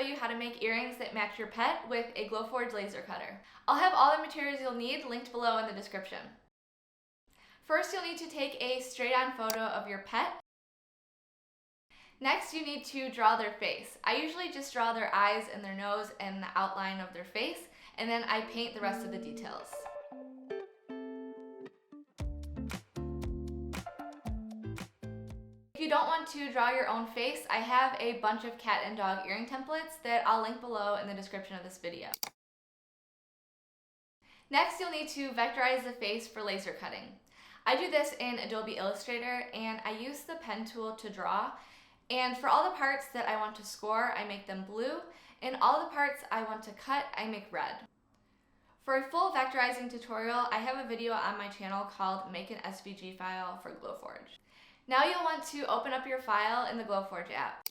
you how to make earrings that match your pet with a Glowforge laser cutter. I'll have all the materials you'll need linked below in the description. First, you'll need to take a straight-on photo of your pet. Next, you need to draw their face. I usually just draw their eyes and their nose and the outline of their face, and then I paint the rest of the details. If you don't want to draw your own face, I have a bunch of cat and dog earring templates that I'll link below in the description of this video. Next, you'll need to vectorize the face for laser cutting. I do this in Adobe Illustrator, and I use the pen tool to draw. And for all the parts that I want to score, I make them blue, and all the parts I want to cut, I make red. For a full vectorizing tutorial, I have a video on my channel called Make an SVG File for Glowforge. Now you'll want to open up your file in the Glowforge app.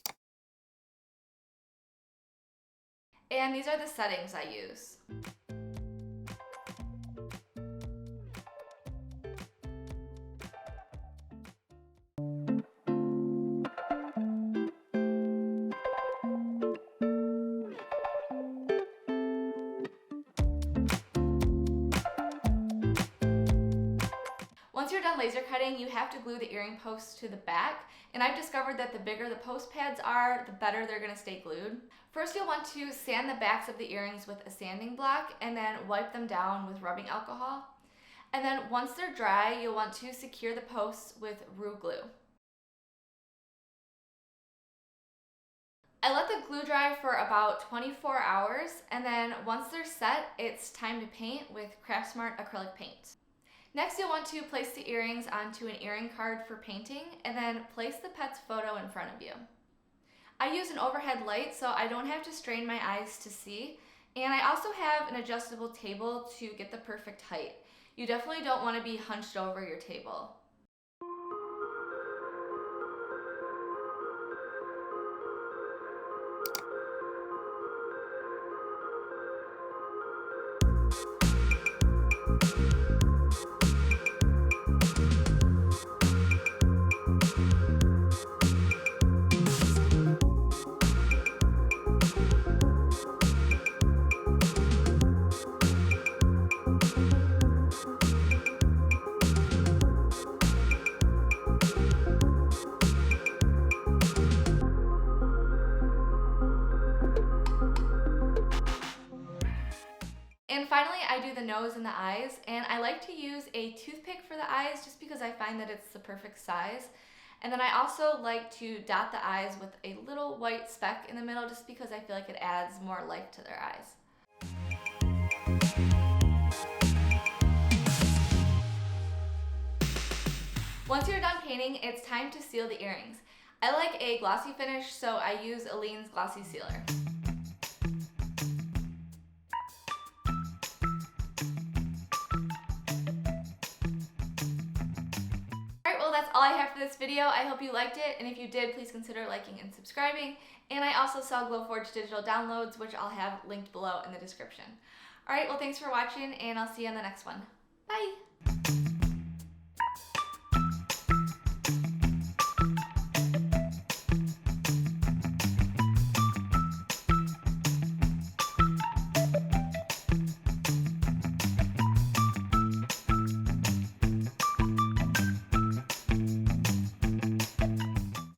And these are the settings I use. Once you're done laser cutting, you have to glue the earring posts to the back, and I've discovered that the bigger the post pads are, the better they're going to stay glued. First, you'll want to sand the backs of the earrings with a sanding block and then wipe them down with rubbing alcohol. And then once they're dry, you'll want to secure the posts with Roo Glue. I let the glue dry for about 24 hours, and then once they're set, it's time to paint with Craftsmart acrylic paint. Next, you'll want to place the earrings onto an earring card for painting, and then place the pet's photo in front of you. I use an overhead light so I don't have to strain my eyes to see, and I also have an adjustable table to get the perfect height. You definitely don't want to be hunched over your table. And finally, I do the nose and the eyes, and I like to use a toothpick for the eyes just because I find that it's the perfect size. And then I also like to dot the eyes with a little white speck in the middle just because I feel like it adds more life to their eyes. Once you're done painting, it's time to seal the earrings. I like a glossy finish, so I use Aleene's Glossy Sealer. Well, that's all I have for this video. I hope you liked it, and if you did, please consider liking and subscribing. And I also sell Glowforge digital downloads, which I'll have linked below in the description. Alright, well, thanks for watching, and I'll see you in the next one. Bye!